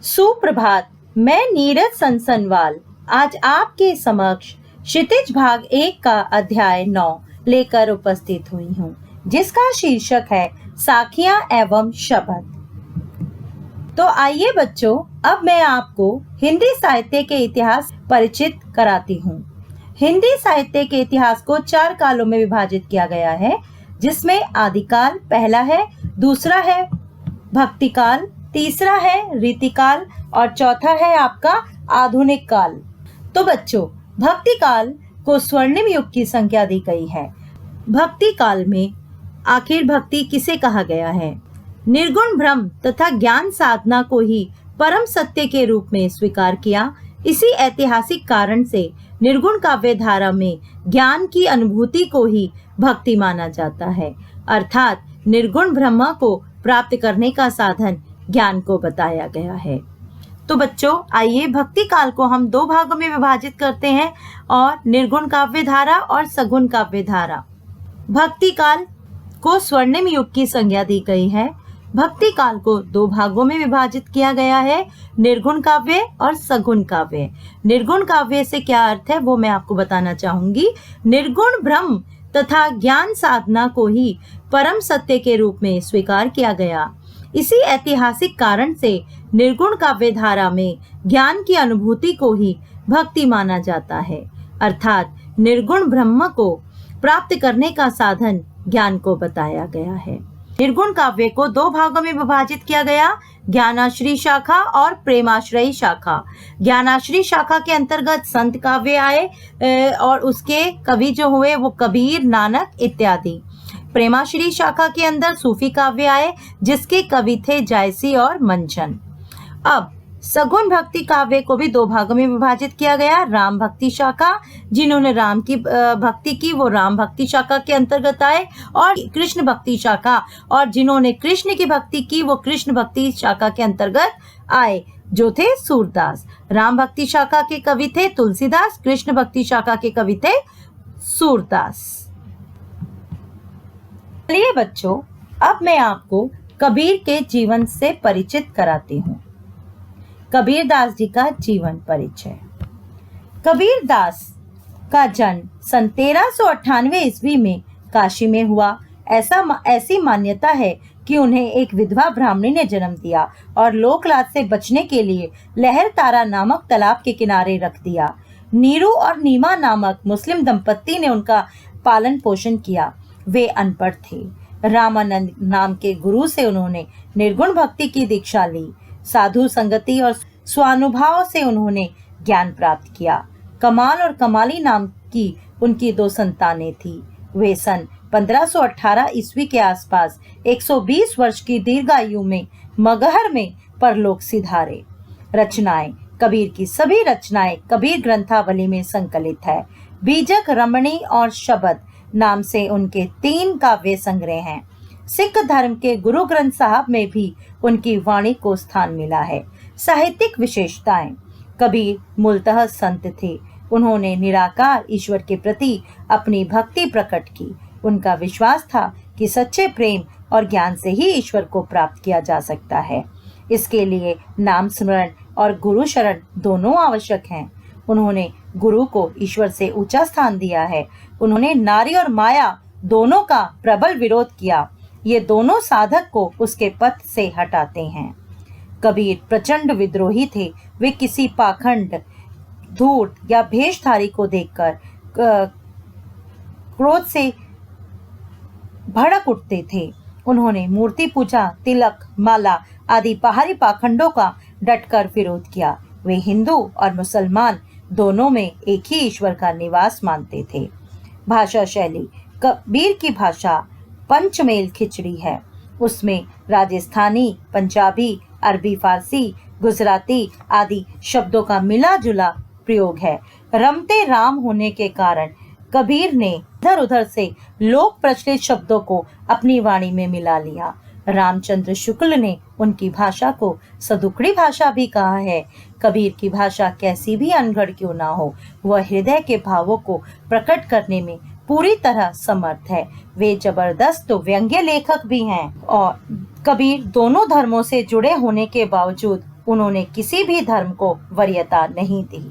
सुप्रभात। मैं नीरज सनसनवाल आज आपके समक्ष क्षितिज भाग 1 का अध्याय 9 लेकर उपस्थित हुई हूँ, जिसका शीर्षक है साखियां एवं शब्द। तो आइए बच्चों, अब मैं आपको हिंदी साहित्य के इतिहास परिचित कराती हूँ। हिंदी साहित्य के इतिहास को 4 कालों में विभाजित किया गया है, जिसमें आदिकाल पहला है, दूसरा है भक्तिकाल, तीसरा है रीतिकाल और चौथा है आपका आधुनिक काल। तो बच्चों, भक्ति काल को स्वर्णिम युग की संज्ञा दी गई है। भक्ति काल में आखिर भक्ति किसे कहा गया है? निर्गुण ब्रह्म तथा ज्ञान साधना को ही परम सत्य के रूप में स्वीकार किया। इसी ऐतिहासिक कारण से निर्गुण काव्य धारा में ज्ञान की अनुभूति को ही भक्ति माना जाता है, अर्थात निर्गुण ब्रह्म को प्राप्त करने का साधन ज्ञान को बताया गया है। तो बच्चों, आइए भक्ति काल को हम 2 भागों में विभाजित करते हैं, और निर्गुण काव्य धारा और सगुण काव्य धारा। भक्ति काल को स्वर्णिम युग की संज्ञा दी गई है। भक्ति काल को 2 भागों में विभाजित किया गया है, निर्गुण काव्य और सगुण काव्य। निर्गुण काव्य से क्या अर्थ है वो मैं आपको बताना चाहूंगी। निर्गुण ब्रह्म तथा ज्ञान साधना को ही परम सत्य के रूप में स्वीकार किया गया। इसी ऐतिहासिक कारण से निर्गुण काव्य धारा में ज्ञान की अनुभूति को ही भक्ति माना जाता है, अर्थात निर्गुण ब्रह्म को प्राप्त करने का साधन ज्ञान को बताया गया है। निर्गुण काव्य को 2 भागों में विभाजित किया गया, ज्ञानाश्रयी शाखा और प्रेमाश्रयी शाखा। ज्ञानाश्रयी शाखा के अंतर्गत संत काव्य आए और उसके कवि जो हुए वो कबीर, नानक इत्यादि। प्रेमाश्रयी शाखा के अंदर सूफी काव्य आए, जिसके कवि थे जायसी और मंचन। अब सगुण भक्ति काव्य को भी 2 भागों में विभाजित किया गया। राम भक्ति शाखा, जिन्होंने राम की भक्ति की वो राम भक्ति शाखा के अंतर्गत आए, और कृष्ण भक्ति शाखा, और जिन्होंने कृष्ण की भक्ति की वो कृष्ण भक्ति शाखा के अंतर्गत आए, जो थे सूरदास। राम भक्ति शाखा के कवि थे तुलसीदास, कृष्ण भक्ति शाखा के कवि थे सूरदास। चलिए बच्चों, अब मैं आपको कबीर के जीवन से परिचित कराती हूँ। कबीरदास जी का जीवन परिचय। कबीरदास का जन्म सन 1398 ईस्वी में काशी में हुआ। ऐसी मान्यता है कि उन्हें एक विधवा ब्राह्मणी ने जन्म दिया और लोकलाज से बचने के लिए लहर तारा नामक तालाब के किनारे रख दिया। नीरू और नीमा नामक मुस्लिम दंपत्ति ने उनका पालन पोषण किया। वे अनपढ़ थे। रामानंद नाम के गुरु से उन्होंने निर्गुण भक्ति की दीक्षा ली। साधु संगति और स्वानुभाव से उन्होंने ज्ञान प्राप्त किया। कमाल और कमाली नाम की उनकी 2 संतानें थी। वे सन 1518 ईस्वी के आसपास 120 वर्ष की दीर्घायु में मगहर में परलोक सिधारे। रचनाएं। कबीर की सभी रचनाएं कबीर ग्रंथावली में संकलित है। बीजक, रमणी और शब्द नाम से उनके 3 काव्य संग्रह हैं। सिख धर्म के गुरु ग्रंथ साहब में भी उनकी वाणी को स्थान मिला है। साहित्यिक विशेषताएं। कबीर मूलतः संत थे। उन्होंने निराकार ईश्वर के प्रति अपनी भक्ति प्रकट की। उनका विश्वास था कि सच्चे प्रेम और ज्ञान से ही ईश्वर को प्राप्त किया जा सकता है। इसके लिए नाम स्मरण और गुरु शरण दोनों आवश्यक हैं। उन्होंने गुरु को ईश्वर से ऊंचा स्थान दिया है। उन्होंने नारी और माया दोनों का प्रबल विरोध किया। ये दोनों साधक को उसके पथ से हटाते हैं। कबीर प्रचंड विद्रोही थे। वे किसी पाखंड, धूर्त या भेषधारी को देखकर क्रोध से भड़क उठते थे। उन्होंने मूर्ति पूजा, तिलक, माला आदि बाहरी पाखंडों का डटकर विरोध किया। वे हिंदू और मुसलमान दोनों में एक ही ईश्वर का निवास मानते थे। भाषा शैली। कबीर की भाषा पंचमेल खिचड़ी है। उसमें राजस्थानी, पंजाबी, अरबी, फारसी, गुजराती आदि शब्दों का मिला जुला प्रयोग है। रमते राम होने के कारण कबीर ने इधर उधर से लोक प्रचलित शब्दों को अपनी वाणी में मिला लिया। रामचंद्र शुक्ल ने उनकी भाषा को सदुकड़ी भाषा भी कहा है। कबीर की भाषा कैसी भी अनगढ़ क्यों ना हो, वह हृदय के भावों को प्रकट करने में पूरी तरह समर्थ है। वे जबरदस्त व्यंग्य लेखक भी हैं और कबीर दोनों धर्मों से जुड़े होने के बावजूद उन्होंने किसी भी धर्म को वरीयता नहीं दी।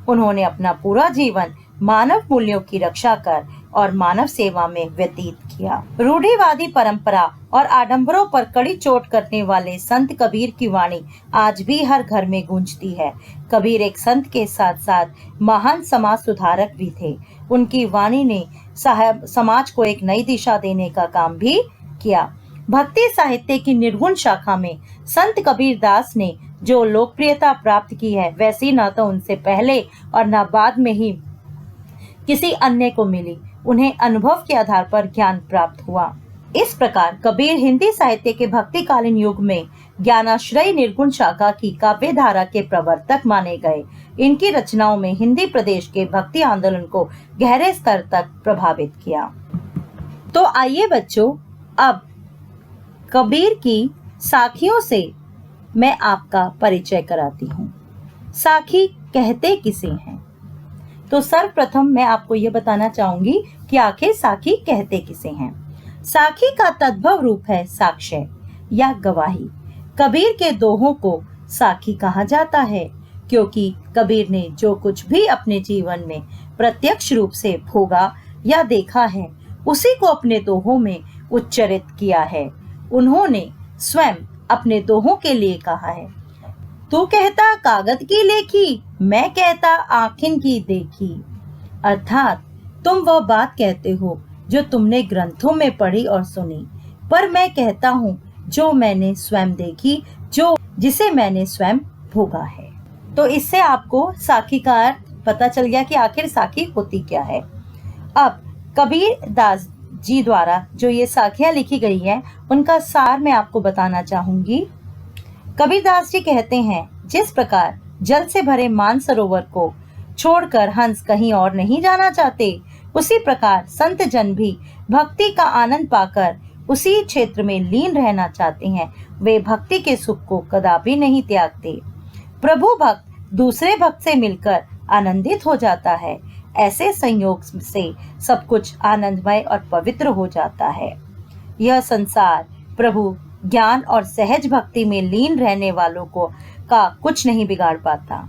उन्होंने अपना पूरा जीवन मानव मूल्यों की रक्षा कर और मानव सेवा में व्यतीत किया। रूढ़िवादी परंपरा और आडंबरों पर कड़ी चोट करने वाले संत कबीर की वाणी आज भी हर घर में गूंजती है। कबीर एक संत के साथ साथ महान समाज सुधारक भी थे। उनकी वाणी ने समाज को एक नई दिशा देने का काम भी किया। भक्ति साहित्य की निर्गुण शाखा में संत कबीर दास ने जो लोकप्रियता प्राप्त की है, वैसी न तो उनसे पहले और न बाद में ही किसी अन्य को मिली। उन्हें अनुभव के आधार पर ज्ञान प्राप्त हुआ। इस प्रकार कबीर हिंदी साहित्य के भक्तिकालीन युग में ज्ञानाश्रयी निर्गुण शाखा की काव्य धारा के प्रवर्तक माने गए। इनकी रचनाओं में हिंदी प्रदेश के भक्ति आंदोलन को गहरे स्तर तक प्रभावित किया। तो आइए बच्चों, अब कबीर की साखियों से मैं आपका परिचय कराती हूँ। साखी कहते किसे हैं? तो सर्वप्रथम मैं आपको ये बताना चाहूंगी कि आखिर साखी कहते किसे हैं। साखी का तद्भव रूप है साक्ष्य या गवाही। कबीर के दोहों को साखी कहा जाता है क्योंकि कबीर ने जो कुछ भी अपने जीवन में प्रत्यक्ष रूप से भोगा या देखा है, उसी को अपने दोहों में उच्चरित किया है। उन्होंने स्वयं अपने दोहों के लिए कहा है, तू कहता कागज की लेखी, मैं कहता आँखिन की देखी। अर्थात तुम वह बात कहते हो जो तुमने ग्रंथों में पढ़ी और सुनी, पर मैं कहता हूँ जो मैंने स्वयं देखी, जिसे मैंने स्वयं भोगा है। तो इससे आपको साखी का अर्थ पता चल गया कि आखिर साखी होती क्या है। अब कबीर दास जी द्वारा जो ये साखियां लिखी गई हैं, उनका सार मैं आपको बताना चाहूंगी। कबीरदास जी कहते हैं, जिस प्रकार जल से भरे मानसरोवर को छोड़कर हंस कहीं और नहीं जाना चाहते, उसी प्रकार संत जन भी भक्ति का आनंद पाकर उसी क्षेत्र में लीन रहना चाहते हैं। वे भक्ति के सुख को कदापि नहीं त्यागते। प्रभु भक्त दूसरे भक्त से मिलकर आनंदित हो जाता है। ऐसे संयोग से सब कुछ आनंदमय और पवित्र हो जाता है। यह संसार प्रभु ज्ञान और सहज भक्ति में लीन रहने वालों को का कुछ नहीं बिगाड़ पाता।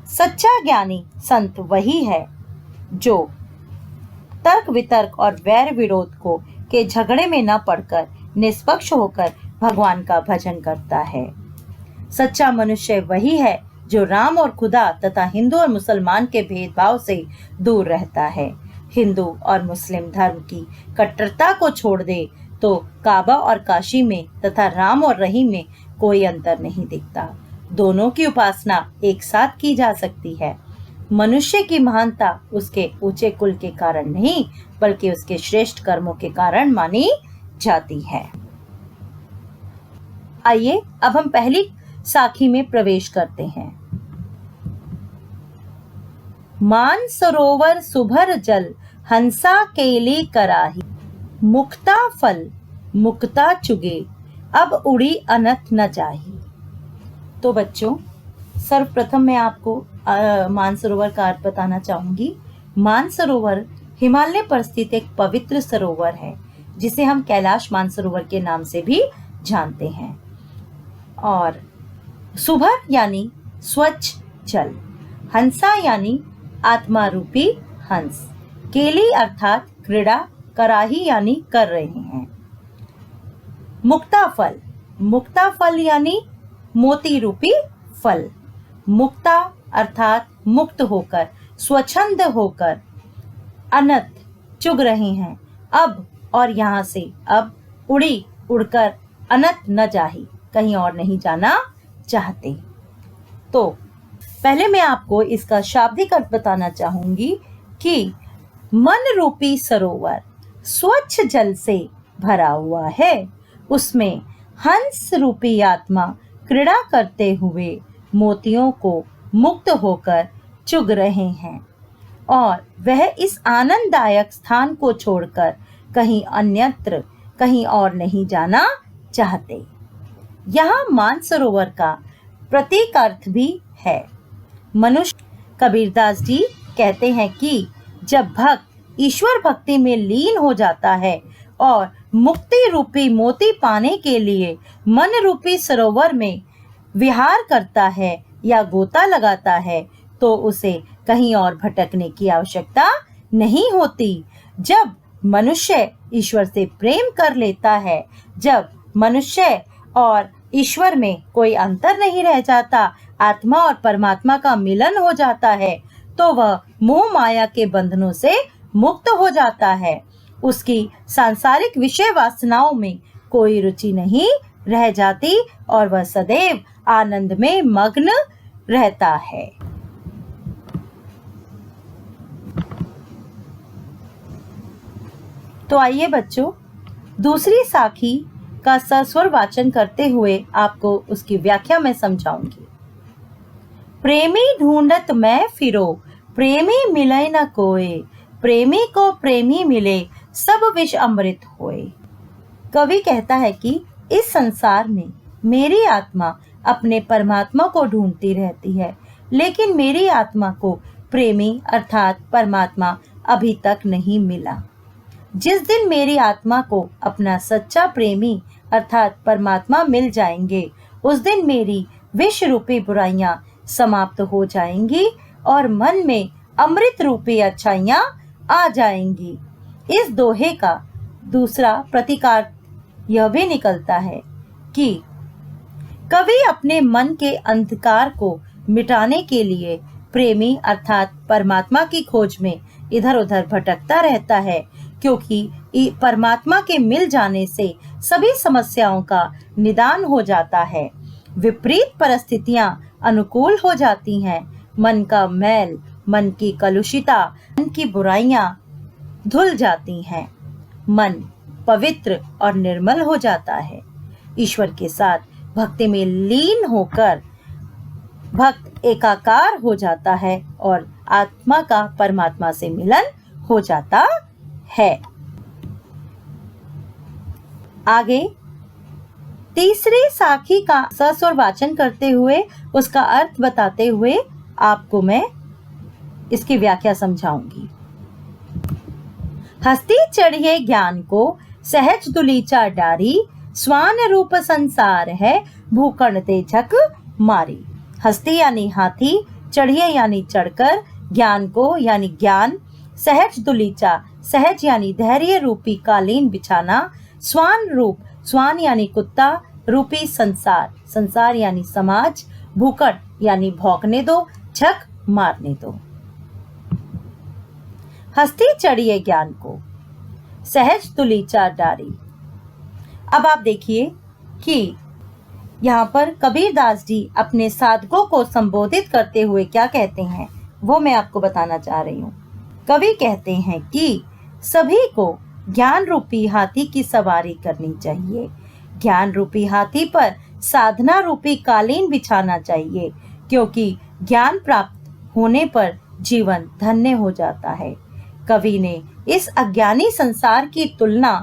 सच्चा ज्ञानी संत वही है जो तर्क वितर्क और वैर विरोध को के झगड़े में न पड़कर निष्पक्ष होकर भगवान का भजन करता है। सच्चा मनुष्य वही है जो राम और खुदा तथा हिंदू और मुसलमान के भेदभाव से दूर रहता है। हिंदू और मुस्लिम धर्म की कट्टरता को छोड़ दे तो काबा और काशी में तथा राम और रहीम में कोई अंतर नहीं दिखता। दोनों की उपासना एक साथ की जा सकती है। मनुष्य की महानता उसके ऊंचे कुल के कारण नहीं, बल्कि उसके श्रेष्ठ कर्मों के कारण मानी जाती है। आइए अब हम पहली साखी में प्रवेश करते हैं। मान सरोवर सुभर जल, हंसा केली कराही, मुक्ता फल मुक्ता चुगे, अब उड़ी अनथ न जाही। तो बच्चों, सर्वप्रथम मैं आपको मानसरोवर का अर्थ बताना चाहूंगी। मानसरोवर हिमालय पर स्थित एक पवित्र सरोवर है, जिसे हम कैलाश मानसरोवर के नाम से भी जानते हैं। और सुभर यानी स्वच्छ जल, हंसा यानी आत्मा रूपी हंस, केली अर्थात क्रीड़ा, कराही यानी कर रहे हैं। मुक्ता फल यानी मोती रूपी फल, मुक्ता अर्थात मुक्त होकर, स्वच्छंद होकर, अनत चुग रहे हैं, अब और यहाँ से, अब उड़ी उड़कर अनत न जाही, कहीं और नहीं जाना चाहते। तो पहले मैं आपको इसका शाब्दिक अर्थ बताना चाहूंगी कि मन रूपी सरोवर स्वच्छ जल से भरा हुआ है, उसमें हंस रूपी आत्मा क्रीड़ा करते हुए मोतियों को मुक्त होकर चुग रहे हैं और वह इस आनंददायक स्थान को छोड़कर कहीं अन्यत्र, कहीं और नहीं जाना चाहते। यहाँ मानसरोवर का प्रतीक अर्थ भी है। मनुष्य कबीरदास जी कहते हैं कि जब भक्त ईश्वर भक्ति में लीन हो जाता है और मुक्ति रूपी मोती पाने के लिए मन रूपी सरोवर में विहार करता है या गोता लगाता है तो उसे कहीं और भटकने की आवश्यकता नहीं होती। जब मनुष्य ईश्वर से प्रेम कर लेता है, जब मनुष्य और ईश्वर में कोई अंतर नहीं रह जाता, आत्मा और परमात्मा का मिलन हो जाता है, तो वह मोह माया के बंधनों से मुक्त हो जाता है। उसकी सांसारिक विषय वासनाओं में कोई रुचि नहीं रह जाती और वह सदैव आनंद में मग्न रहता है। तो आइए बच्चों, दूसरी साखी का सस्वर वाचन करते हुए आपको उसकी व्याख्या मैं समझाऊंगी। प्रेमी ढूंढत मैं फिरो, प्रेमी मिले न कोय, प्रेमी को प्रेमी मिले, सब विष अमृत होए। कवि कहता है कि इस संसार में मेरी आत्मा अपने परमात्मा को ढूंढती रहती है, लेकिन मेरी आत्मा को प्रेमी अर्थात परमात्मा अभी तक नहीं मिला। जिस दिन मेरी आत्मा को अपना सच्चा प्रेमी अर्थात परमात्मा मिल जाएंगे, उस दिन मेरी विष रूपी बुराइयां समाप्त हो जाएंगी और मन में अमृत रूपी अच्छाइयां आ जाएंगी। इस दोहे का दूसरा प्रतिकार यह भी निकलता है कि कवि अपने मन के अंधकार को मिटाने के लिए प्रेमी अर्थात परमात्मा की खोज में इधर उधर भटकता रहता है, क्योंकि परमात्मा के मिल जाने से सभी समस्याओं का निदान हो जाता है। विपरीत परिस्थितियां अनुकूल हो जाती हैं। मन का मैल, मन की कलुषिता, मन की बुराइयां धुल जाती हैं। मन पवित्र और निर्मल हो जाता है। ईश्वर के साथ भक्ति में लीन होकर भक्त एकाकार हो जाता है और आत्मा का परमात्मा से मिलन हो जाता है। आगे तीसरी साखी का सस्वर वाचन करते हुए उसका अर्थ बताते हुए आपको मैं इसकी व्याख्या समझाऊंगी। हस्ती चढ़िए ज्ञान को, सहज दुलीचा डारी, स्वान रूप संसार है, भूकर्ण ते झक मारी। हस्ती यानी हाथी, चढ़िए यानी चढ़कर, ज्ञान को यानी ज्ञान, सहज दुलीचा सहज यानी धैर्य रूपी कालीन बिछाना, स्वान रूप स्वान यानी कुत्ता रूपी संसार, संसार यानी समाज, भूकट यानी भौंकने दो, झक मारने दो। हस्ती चढ़िए ज्ञान को, सहज तुलीचा डारी। अब आप देखिए कि यहाँ पर कबीरदास जी अपने साधकों को संबोधित करते हुए क्या कहते हैं, वो मैं आपको बताना चाह रही हूँ। कवि कहते हैं कि सभी को ज्ञान रूपी हाथी की सवारी करनी चाहिए। ज्ञान रूपी हाथी पर साधना रूपी कालीन बिछाना चाहिए, क्योंकि ज्ञान प्राप्त होने पर जीवन धन्य हो जाता है। कवि ने इस अज्ञानी संसार की तुलना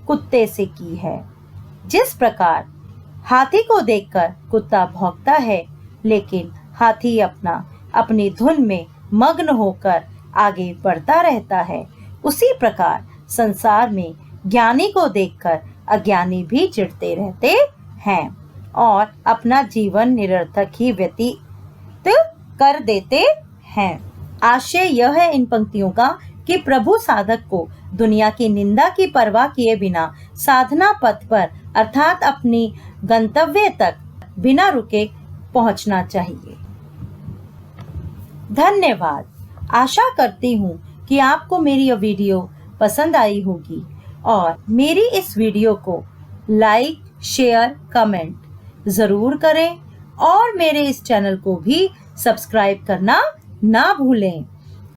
कुत्ते से की है। जिस प्रकार हाथी को देखकर कुत्ता भौंकता है, लेकिन हाथी अपनी धुन में मग्न होकर आगे बढ़ता रहता है, उसी प्रकार संसार में ज्ञानी को देखकर अज्ञानी भी चिढ़ते रहते हैं और अपना जीवन निरर्थक ही व्यतीत कर देते हैं। आशय यह है इन पंक्तियों का कि प्रभु साधक को दुनिया की निंदा की परवाह किए बिना साधना पथ पर अर्थात अपनी गंतव्य तक बिना रुके पहुंचना चाहिए। धन्यवाद। आशा करती हूँ कि आपको मेरी यह वीडियो पसंद आई होगी और मेरी इस वीडियो को लाइक, शेयर, कमेंट जरूर करें और मेरे इस चैनल को भी सब्सक्राइब करना ना भूलें।